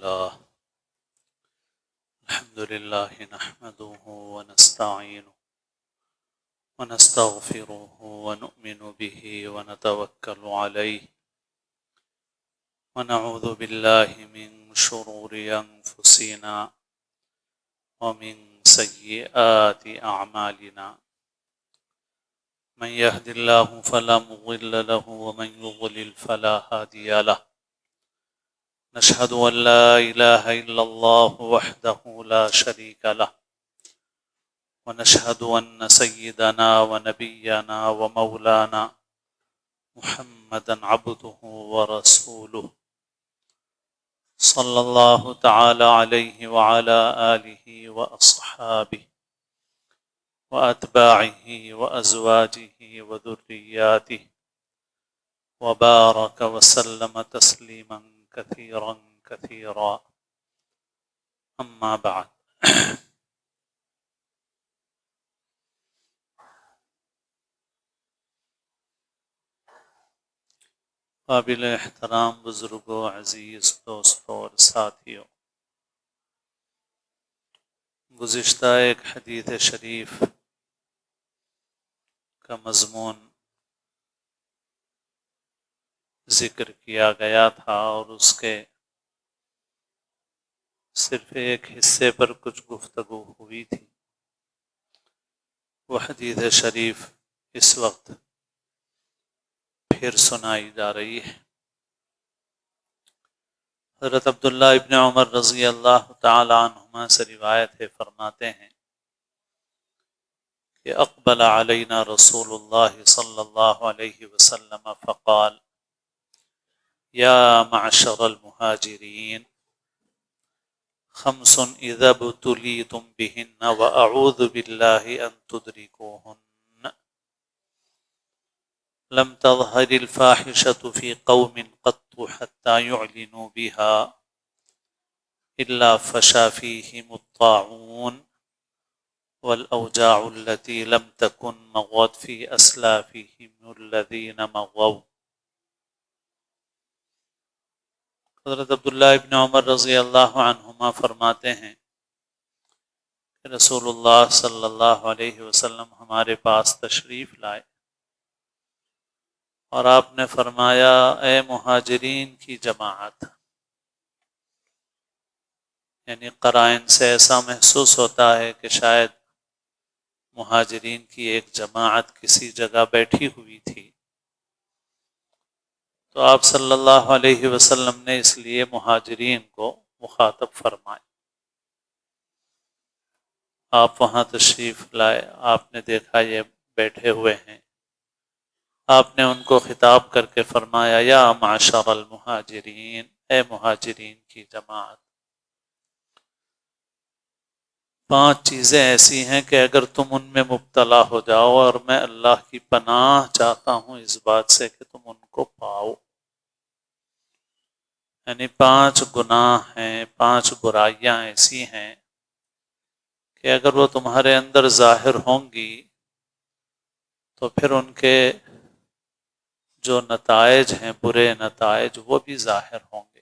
لله الحمد لله نحمده ونستعينه ونستغفره ونؤمن به ونتوكل عليه ونعوذ بالله من شرور أنفسنا ومن سيئات أعمالنا من يهد الله فلا مضل له ومن يضلل فلا هادي له نشهد أن لا إله إلا الله وحده لا شريك له ونشهد أن سيدنا ونبينا ومولانا محمدا عبده ورسوله صلى الله تعالى عليه وعلى آله وأصحابه وأتباعه وأزواجه وذرياته وبارك وسلم تسليما كثيرا كثيرا أما بعد قابل احترام بزرگوں، عزیز دوستوں اور ساتھیوں، گزشتہ ایک حدیث شریف کا مضمون ذکر کیا گیا تھا اور اس کے صرف ایک حصے پر کچھ گفتگو ہوئی تھی۔ وہ حدیث شریف اس وقت پھر سنائی جا رہی ہے۔ حضرت عبداللہ ابن عمر رضی اللہ تعالی عنہما سے روایت ہے، فرماتے ہیں کہ اقبل علینا رسول اللہ صلی اللہ علیہ وسلم فقال یا معشر المہاجرین خمس اذا ابتلیتم بہن واعوذ باللہ ان تدرکوہن لم تظہر الفاحشة في قوم قط حتى يعلنوا بها إلا فشا فيهم الطاعون والأوجاع التي لم تكن مضت في أسلافهم الذين مضوا۔ حضرت عبداللہ ابن عمر رضی اللہ عنہما فرماتے ہیں کہ رسول اللہ صلی اللہ علیہ وسلم ہمارے پاس تشریف لائے اور آپ نے فرمایا، اے مہاجرین کی جماعت، یعنی قرائن سے ایسا محسوس ہوتا ہے کہ شاید مہاجرین کی ایک جماعت کسی جگہ بیٹھی ہوئی تھی، تو آپ صلی اللہ علیہ وسلم نے اس لیے مہاجرین کو مخاطب فرمائے۔ آپ وہاں تشریف لائے، آپ نے دیکھا یہ بیٹھے ہوئے ہیں، آپ نے ان کو خطاب کر کے فرمایا، یا معشر المہاجرین، اے مہاجرین کی جماعت، 5 چیزیں ایسی ہیں کہ اگر تم ان میں مبتلا ہو جاؤ، اور میں اللہ کی پناہ چاہتا ہوں اس بات سے کہ تم ان کو پاؤ، یعنی 5 گناہ ہیں، 5 برائیاں ایسی ہیں کہ اگر وہ تمہارے اندر ظاہر ہوں گی تو پھر ان کے جو نتائج ہیں، برے نتائج، وہ بھی ظاہر ہوں گے۔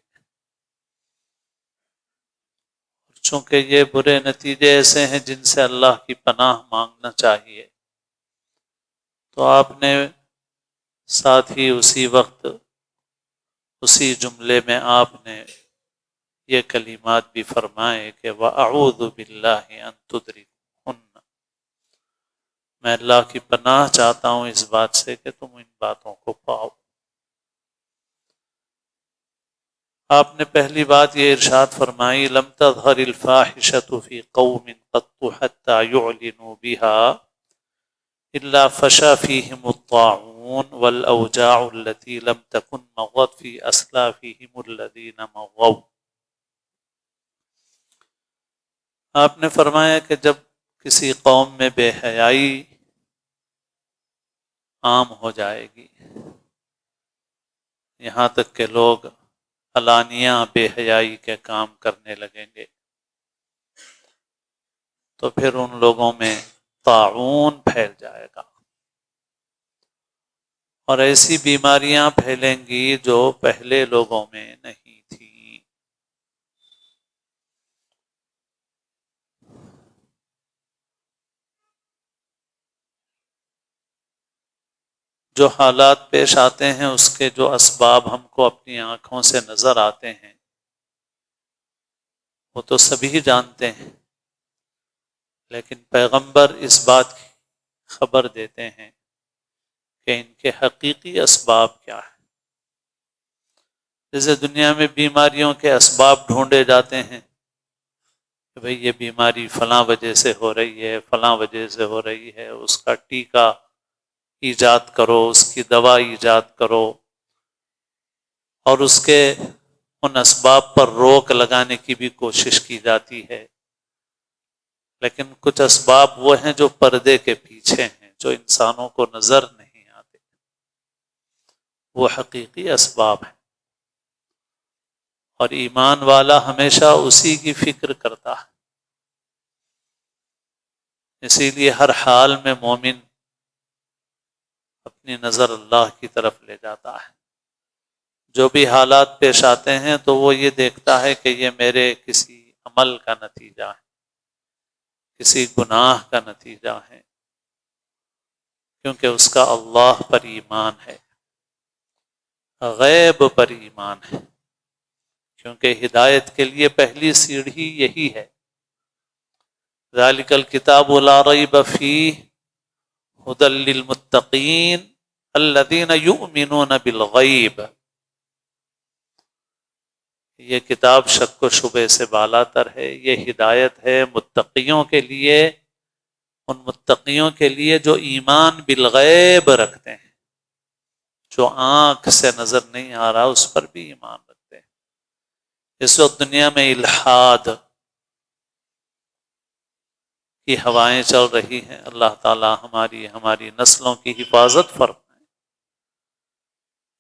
چونکہ یہ برے نتیجے ایسے ہیں جن سے اللہ کی پناہ مانگنا چاہیے، تو آپ نے ساتھ ہی اسی وقت اسی جملے میں آپ نے یہ کلمات بھی فرمائے کہ وَأَعُوذُ بِاللَّهِ أَن تُدْرِكُهُنَّ، میں اللہ کی پناہ چاہتا ہوں اس بات سے کہ تم ان باتوں کو پاؤ۔ آپ نے پہلی بات یہ ارشاد فرمائی، لم تظہر الفاحشة في قوم قط حتى يعلنوا بها إلا فشا فيهم الطاعون والأوجاع التي لم تكن مضت في أسلافهم الذين مضوا۔ آپ نے فرمایا کہ جب کسی قوم میں بے حیائی عام ہو جائے گی، یہاں تک کہ لوگ علانیہ بے حیائی کے کام کرنے لگیں گے، تو پھر ان لوگوں میں طاعون پھیل جائے گا، اور ایسی بیماریاں پھیلیں گی جو پہلے لوگوں میں نہیں تھیں۔ جو حالات پیش آتے ہیں اس کے جو اسباب ہم کو اپنی آنکھوں سے نظر آتے ہیں وہ تو سبھی جانتے ہیں، لیکن پیغمبر اس بات کی خبر دیتے ہیں کہ ان کے حقیقی اسباب کیا ہیں۔ جیسے دنیا میں بیماریوں کے اسباب ڈھونڈے جاتے ہیں کہ بھئی یہ بیماری فلاں وجہ سے ہو رہی ہے، فلاں وجہ سے ہو رہی ہے، اس کا ٹیکہ ایجاد کرو، اس کی دوا ایجاد کرو، اور اس کے ان اسباب پر روک لگانے کی بھی کوشش کی جاتی ہے۔ لیکن کچھ اسباب وہ ہیں جو پردے کے پیچھے ہیں، جو انسانوں کو نظر نہیں آتے، وہ حقیقی اسباب ہیں، اور ایمان والا ہمیشہ اسی کی فکر کرتا ہے۔ اسی لیے ہر حال میں مومن اپنی نظر اللہ کی طرف لے جاتا ہے۔ جو بھی حالات پیش آتے ہیں تو وہ یہ دیکھتا ہے کہ یہ میرے کسی عمل کا نتیجہ ہے، کسی گناہ کا نتیجہ ہے، کیونکہ اس کا اللہ پر ایمان ہے، غیب پر ایمان ہے، کیونکہ ہدایت کے لیے پہلی سیڑھی یہی ہے۔ ذالک الکتاب لا ریب فیہ ھدی للمتقین الذین یؤمنون بالغیب۔ یہ کتاب شک و شبے سے بالا تر ہے، یہ ہدایت ہے متقیوں کے لیے، ان متقیوں کے لیے جو ایمان بالغیب رکھتے ہیں، جو آنکھ سے نظر نہیں آ رہا اس پر بھی ایمان رکھتے ہیں۔ اس وقت دنیا میں الحاد کی ہوائیں چل رہی ہیں، اللہ تعالی ہماری نسلوں کی حفاظت فرمائے۔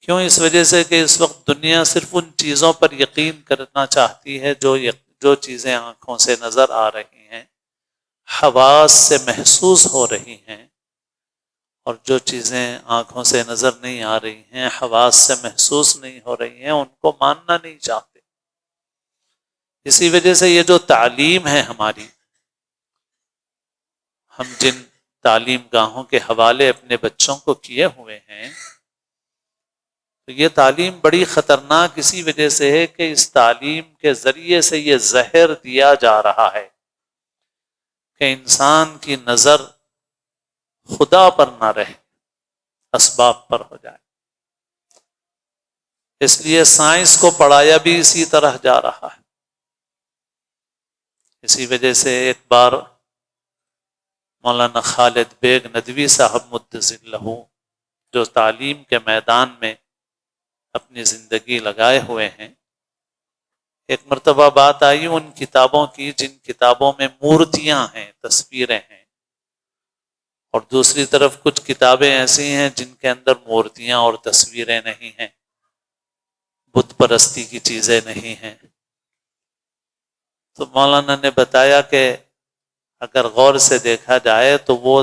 کیوں؟ اس وجہ سے کہ اس وقت دنیا صرف ان چیزوں پر یقین کرنا چاہتی ہے جو چیزیں آنکھوں سے نظر آ رہی ہیں، حواس سے محسوس ہو رہی ہیں، اور جو چیزیں آنکھوں سے نظر نہیں آ رہی ہیں، حواس سے محسوس نہیں ہو رہی ہیں، ان کو ماننا نہیں چاہتے۔ اسی وجہ سے یہ جو تعلیم ہے ہماری، ہم جن تعلیم گاہوں کے حوالے اپنے بچوں کو کیے ہوئے ہیں، تو یہ تعلیم بڑی خطرناک اسی وجہ سے ہے کہ اس تعلیم کے ذریعے سے یہ زہر دیا جا رہا ہے کہ انسان کی نظر خدا پر نہ رہے، اسباب پر ہو جائے۔ اس لیے سائنس کو پڑھایا بھی اسی طرح جا رہا ہے۔ اسی وجہ سے ایک بار مولانا خالد بیگ ندوی صاحب مدثر لہو، جو تعلیم کے میدان میں اپنی زندگی لگائے ہوئے ہیں، ایک مرتبہ بات آئی ان کتابوں کی جن کتابوں میں مورتیاں ہیں، تصویریں ہیں، اور دوسری طرف کچھ کتابیں ایسی ہیں جن کے اندر مورتیاں اور تصویریں نہیں ہیں، بت پرستی کی چیزیں نہیں ہیں۔ تو مولانا نے بتایا کہ اگر غور سے دیکھا جائے تو وہ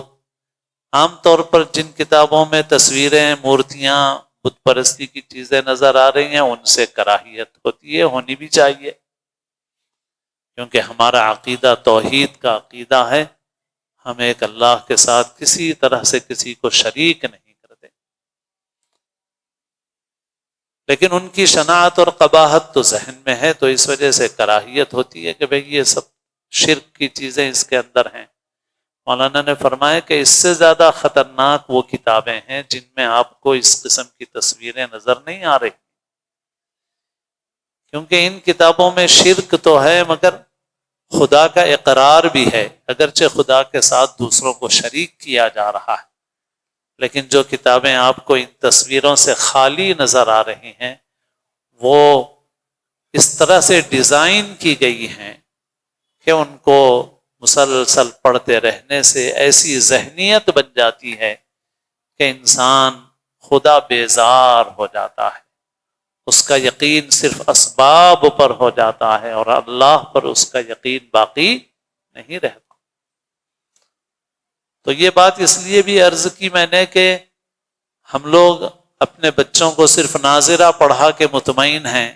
عام طور پر جن کتابوں میں تصویریں، مورتیاں، بت پرستی کی چیزیں نظر آ رہی ہیں، ان سے کراہیت ہوتی ہے، ہونی بھی چاہیے، کیونکہ ہمارا عقیدہ توحید کا عقیدہ ہے، ہم ایک اللہ کے ساتھ کسی طرح سے کسی کو شریک نہیں کرتے۔ لیکن ان کی شناعت اور قباحت تو ذہن میں ہے، تو اس وجہ سے کراہیت ہوتی ہے کہ بھئی یہ سب شرک کی چیزیں اس کے اندر ہیں۔ مولانا نے فرمایا کہ اس سے زیادہ خطرناک وہ کتابیں ہیں جن میں آپ کو اس قسم کی تصویریں نظر نہیں آ رہی، کیونکہ ان کتابوں میں شرک تو ہے مگر خدا کا اقرار بھی ہے، اگرچہ خدا کے ساتھ دوسروں کو شریک کیا جا رہا ہے، لیکن جو کتابیں آپ کو ان تصویروں سے خالی نظر آ رہی ہیں وہ اس طرح سے ڈیزائن کی گئی ہیں کہ ان کو مسلسل پڑھتے رہنے سے ایسی ذہنیت بن جاتی ہے کہ انسان خدا بیزار ہو جاتا ہے، اس کا یقین صرف اسباب پر ہو جاتا ہے اور اللہ پر اس کا یقین باقی نہیں رہتا۔ تو یہ بات اس لیے بھی عرض کی میں نے کہ ہم لوگ اپنے بچوں کو صرف ناظرہ پڑھا کے مطمئن ہیں،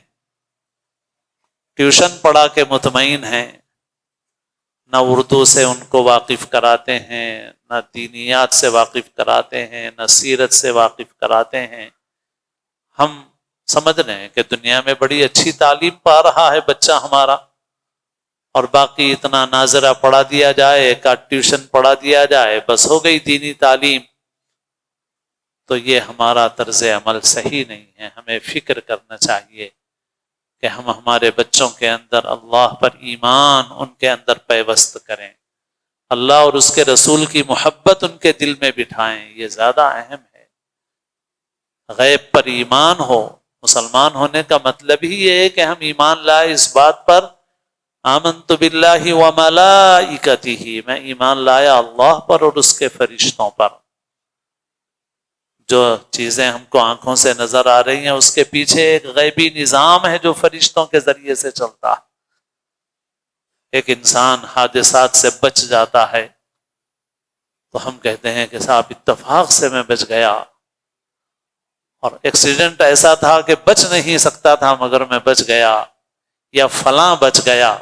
ٹیوشن پڑھا کے مطمئن ہیں، نہ اردو سے ان کو واقف کراتے ہیں، نہ دینیات سے واقف کراتے ہیں، نہ سیرت سے واقف کراتے ہیں۔ ہم سمجھ رہے ہیں کہ دنیا میں بڑی اچھی تعلیم پا رہا ہے بچہ ہمارا، اور باقی اتنا ناظرہ پڑھا دیا جائے، ایک آدھ ٹیوشن پڑھا دیا جائے، بس ہو گئی دینی تعلیم۔ تو یہ ہمارا طرز عمل صحیح نہیں ہے۔ ہمیں فکر کرنا چاہیے کہ ہم ہمارے بچوں کے اندر اللہ پر ایمان ان کے اندر پیوست کریں، اللہ اور اس کے رسول کی محبت ان کے دل میں بٹھائیں، یہ زیادہ اہم ہے۔ غیب پر ایمان ہو، مسلمان ہونے کا مطلب ہی یہ ہے کہ ہم ایمان لائے اس بات پر، آمنت باللہ وملائکتہ، میں ایمان لایا اللہ پر اور اس کے فرشتوں پر۔ جو چیزیں ہم کو آنکھوں سے نظر آ رہی ہیں اس کے پیچھے ایک غیبی نظام ہے جو فرشتوں کے ذریعے سے چلتا ہے۔ ایک انسان حادثات سے بچ جاتا ہے تو ہم کہتے ہیں کہ صاحب اتفاق سے میں بچ گیا، اور ایکسیڈنٹ ایسا تھا کہ بچ نہیں سکتا تھا مگر میں بچ گیا، یا فلاں بچ گیا،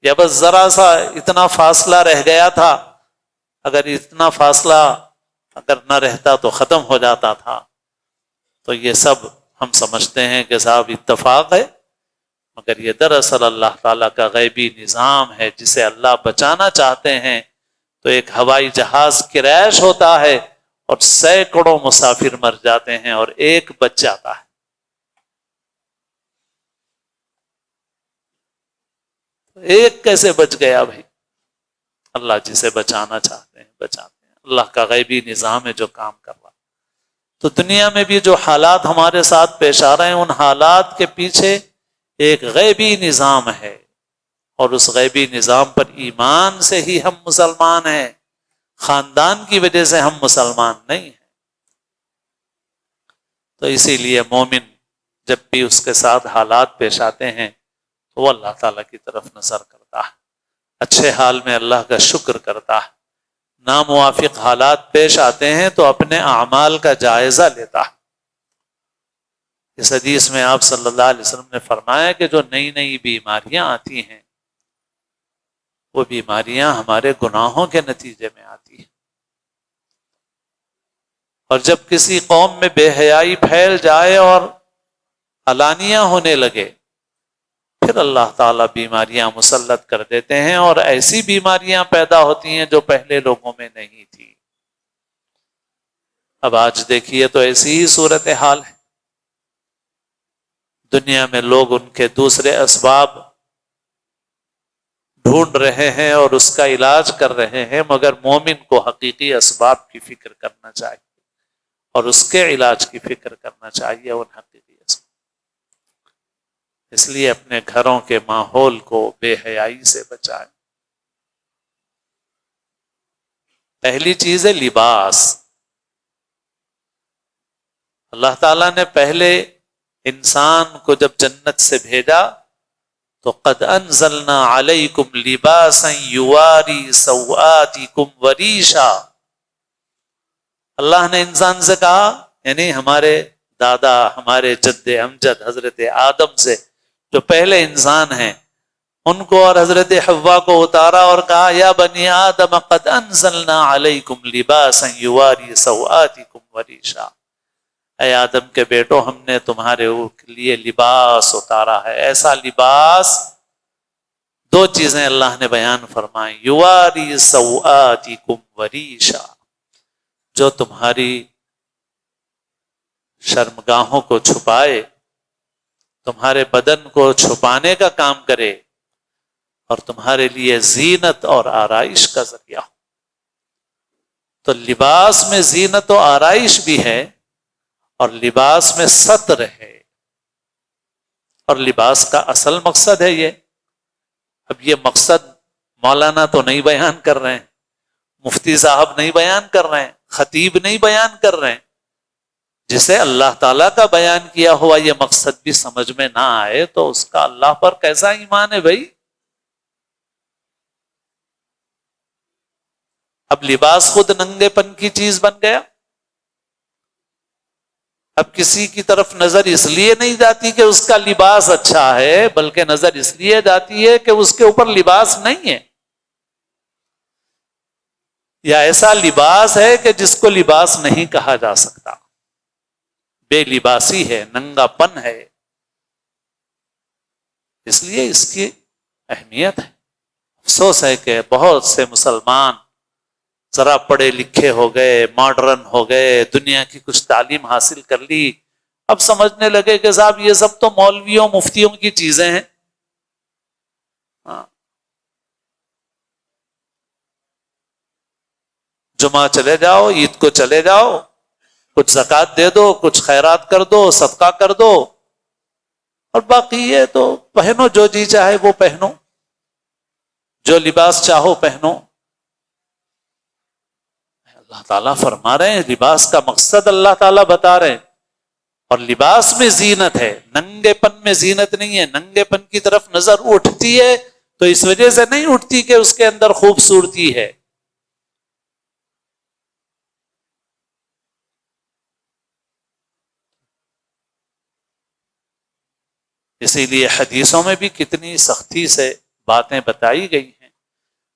یا بس ذرا سا اتنا فاصلہ رہ گیا تھا، اگر اتنا فاصلہ اگر نہ رہتا تو ختم ہو جاتا تھا۔ تو یہ سب ہم سمجھتے ہیں کہ صاحب اتفاق ہے، مگر یہ دراصل اللہ تعالیٰ کا غیبی نظام ہے۔ جسے اللہ بچانا چاہتے ہیں تو ایک ہوائی جہاز کریش ہوتا ہے اور سینکڑوں مسافر مر جاتے ہیں اور ایک بچ جاتا ہے۔ ایک کیسے بچ گیا بھائی؟ اللہ جسے بچانا چاہتے ہیں بچاتے ہیں، اللہ کا غیبی نظام ہے جو کام کر رہا ہے۔ تو دنیا میں بھی جو حالات ہمارے ساتھ پیش آ رہے ہیں، ان حالات کے پیچھے ایک غیبی نظام ہے، اور اس غیبی نظام پر ایمان سے ہی ہم مسلمان ہیں، خاندان کی وجہ سے ہم مسلمان نہیں ہیں۔ تو اسی لیے مومن جب بھی اس کے ساتھ حالات پیش آتے ہیں تو وہ اللہ تعالیٰ کی طرف نظر کرتا ہے، اچھے حال میں اللہ کا شکر کرتا ہے، ناموافق حالات پیش آتے ہیں تو اپنے اعمال کا جائزہ لیتا ہے۔ اس حدیث میں آپ صلی اللہ علیہ وسلم نے فرمایا کہ جو نئی نئی بیماریاں آتی ہیں وہ بیماریاں ہمارے گناہوں کے نتیجے میں آتی ہیں، اور جب کسی قوم میں بے حیائی پھیل جائے اور علانیہ ہونے لگے پھر اللہ تعالیٰ بیماریاں مسلط کر دیتے ہیں، اور ایسی بیماریاں پیدا ہوتی ہیں جو پہلے لوگوں میں نہیں تھی۔ اب آج دیکھیے تو ایسی ہی صورتحال ہے، دنیا میں لوگ ان کے دوسرے اسباب ڈھونڈ رہے ہیں اور اس کا علاج کر رہے ہیں، مگر مومن کو حقیقی اسباب کی فکر کرنا چاہیے اور اس کے علاج کی فکر کرنا چاہیے، ان حقیقی اسباب۔ اس لیے اپنے گھروں کے ماحول کو بے حیائی سے بچائیں۔ پہلی چیز ہے لباس۔ اللہ تعالیٰ نے پہلے انسان کو جب جنت سے بھیجا تو قد انزلنا علیکم لباسا یواری سوآتکم وریشا، اللہ نے انسان سے کہا، یعنی ہمارے دادا، ہمارے جد امجد حضرت آدم سے جو پہلے انسان ہیں ان کو اور حضرت حوا کو اتارا اور کہا یا بنی آدم قد انزلنا علیکم لباسا یواری سوآتکم وریشا، اے آدم کے بیٹو ہم نے تمہارے لیے لباس اتارا ہے، ایسا لباس۔ دو چیزیں اللہ نے بیان فرمائی، یواری سوآتکم وریشا، جو تمہاری شرمگاہوں کو چھپائے، تمہارے بدن کو چھپانے کا کام کرے، اور تمہارے لیے زینت اور آرائش کا ذریعہ ہو۔ تو لباس میں زینت و آرائش بھی ہے، اور لباس میں ستر ہے، اور لباس کا اصل مقصد ہے یہ۔ اب یہ مقصد مولانا تو نہیں بیان کر رہے ہیں، مفتی صاحب نہیں بیان کر رہے ہیں، خطیب نہیں بیان کر رہے ہیں، جسے اللہ تعالیٰ کا بیان کیا ہوا یہ مقصد بھی سمجھ میں نہ آئے تو اس کا اللہ پر کیسا ایمان ہے بھائی؟ اب لباس خود ننگے پن کی چیز بن گیا۔ اب کسی کی طرف نظر اس لیے نہیں جاتی کہ اس کا لباس اچھا ہے، بلکہ نظر اس لیے جاتی ہے کہ اس کے اوپر لباس نہیں ہے۔ یا ایسا لباس ہے کہ جس کو لباس نہیں کہا جا سکتا، بے لباسی ہے، ننگا پن ہے. اس لیے اس کی اہمیت ہے. افسوس ہے کہ بہت سے مسلمان ذرا پڑھے لکھے ہو گئے، ماڈرن ہو گئے، دنیا کی کچھ تعلیم حاصل کر لی، اب سمجھنے لگے کہ صاحب یہ سب تو مولویوں مفتیوں کی چیزیں ہیں. جمعہ چلے جاؤ، عید کو چلے جاؤ، کچھ زکوٰۃ دے دو، کچھ خیرات کر دو، صدقہ کر دو، اور باقی یہ تو پہنو جو جی چاہے وہ پہنو، جو لباس چاہو پہنو. اللہ تعالیٰ فرما رہے ہیں لباس کا مقصد اللہ تعالیٰ بتا رہے ہیں، اور لباس میں زینت ہے، ننگے پن میں زینت نہیں ہے. ننگے پن کی طرف نظر اٹھتی ہے تو اس وجہ سے نہیں اٹھتی کہ اس کے اندر خوبصورتی ہے. اسی لیے حدیثوں میں بھی کتنی سختی سے باتیں بتائی گئی ہیں.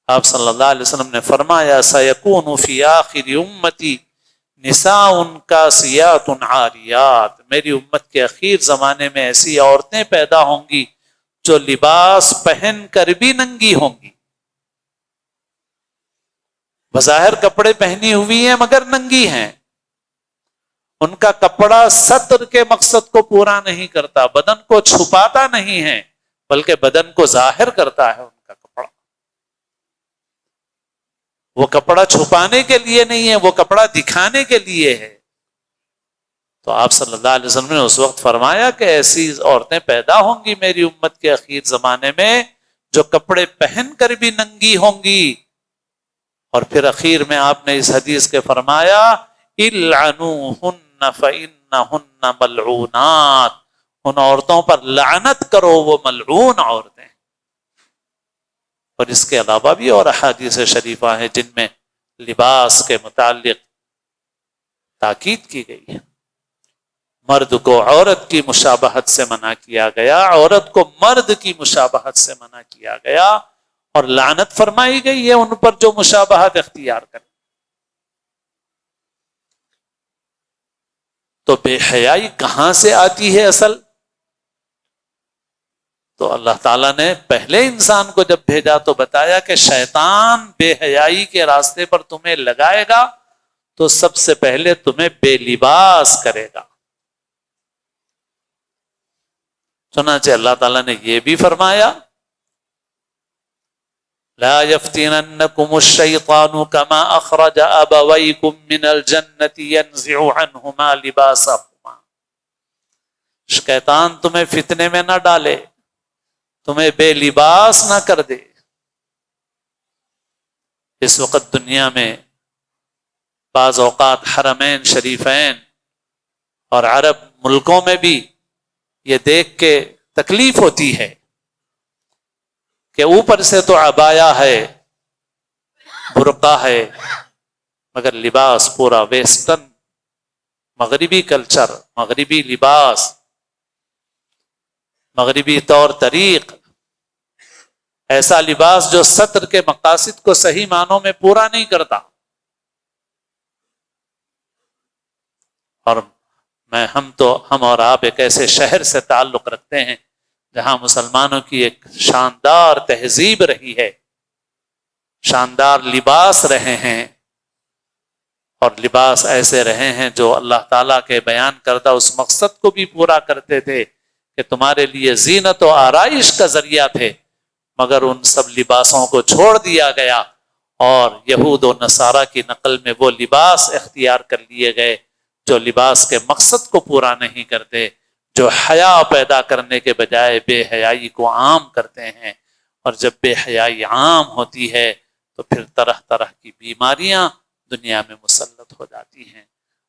آپ صلی اللہ علیہ وسلم نے فرمایا سَيَكُونُ فِي آخِرِ أُمَّتِي نساء کاسیات عاریات، میری امت کے اخیر زمانے میں ایسی عورتیں پیدا ہوں گی جو لباس پہن کر بھی ننگی ہوں گی. بظاہر کپڑے پہنی ہوئی ہیں مگر ننگی ہیں. ان کا کپڑا ستر کے مقصد کو پورا نہیں کرتا، بدن کو چھپاتا نہیں ہے، بلکہ بدن کو ظاہر کرتا ہے. ان کا کپڑا وہ کپڑا چھپانے کے لیے نہیں ہے، وہ کپڑا دکھانے کے لیے ہے. تو آپ صلی اللہ علیہ وسلم نے اس وقت فرمایا کہ ایسی عورتیں پیدا ہوں گی میری امت کے اخیر زمانے میں جو کپڑے پہن کر بھی ننگی ہوں گی. اور پھر اخیر میں آپ نے اس حدیث کے فرمایا العنوہن فإنہن ملعونات، ان عورتوں پر لعنت کرو، وہ ملعون عورتیں. اور اس کے علاوہ بھی اور احادیث شریفہ ہیں جن میں لباس کے متعلق تاکید کی گئی ہے. مرد کو عورت کی مشابہت سے منع کیا گیا، عورت کو مرد کی مشابہت سے منع کیا گیا، اور لعنت فرمائی گئی ہے ان پر جو مشابہت اختیار کرے. تو بے حیائی کہاں سے آتی ہے اصل؟ تو اللہ تعالیٰ نے پہلے انسان کو جب بھیجا تو بتایا کہ شیطان بے حیائی کے راستے پر تمہیں لگائے گا تو سب سے پہلے تمہیں بے لباس کرے گا. چنانچہ اللہ تعالیٰ نے یہ بھی فرمایا لا يفتننكم الشيطان كما اخرج ابويكم من الجنة ينزع عنهما لباسهما. شیطان تمہیں فتنے میں نہ ڈالے، تمہیں بے لباس نہ کر دے. اس وقت دنیا میں بعض اوقات حرمین شریفین اور عرب ملکوں میں بھی یہ دیکھ کے تکلیف ہوتی ہے کہ اوپر سے تو عبایا ہے، برقع ہے، مگر لباس پورا ویسٹرن، مغربی کلچر، مغربی لباس، مغربی طور طریق، ایسا لباس جو ستر کے مقاصد کو صحیح معنوں میں پورا نہیں کرتا. اور ہم اور آپ ایک ایسے شہر سے تعلق رکھتے ہیں جہاں مسلمانوں کی ایک شاندار تہذیب رہی ہے، شاندار لباس رہے ہیں، اور لباس ایسے رہے ہیں جو اللہ تعالیٰ کے بیان کردہ اس مقصد کو بھی پورا کرتے تھے کہ تمہارے لیے زینت و آرائش کا ذریعہ تھے. مگر ان سب لباسوں کو چھوڑ دیا گیا اور یہود و نصارہ کی نقل میں وہ لباس اختیار کر لیے گئے جو لباس کے مقصد کو پورا نہیں کرتے، جو حیا پیدا کرنے کے بجائے بے حیائی کو عام کرتے ہیں. اور جب بے حیائی عام ہوتی ہے تو پھر طرح طرح کی بیماریاں دنیا میں مسلط ہو جاتی ہیں.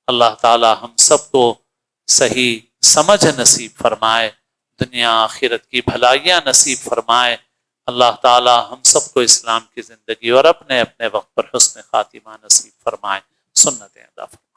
اللہ تعالی ہم سب کو صحیح سمجھ نصیب فرمائے، دنیا آخرت کی بھلائیاں نصیب فرمائے. اللہ تعالی ہم سب کو اسلام کی زندگی اور اپنے اپنے وقت پر حسن خاتمہ نصیب فرمائے. سنتیں ادا فرمائے.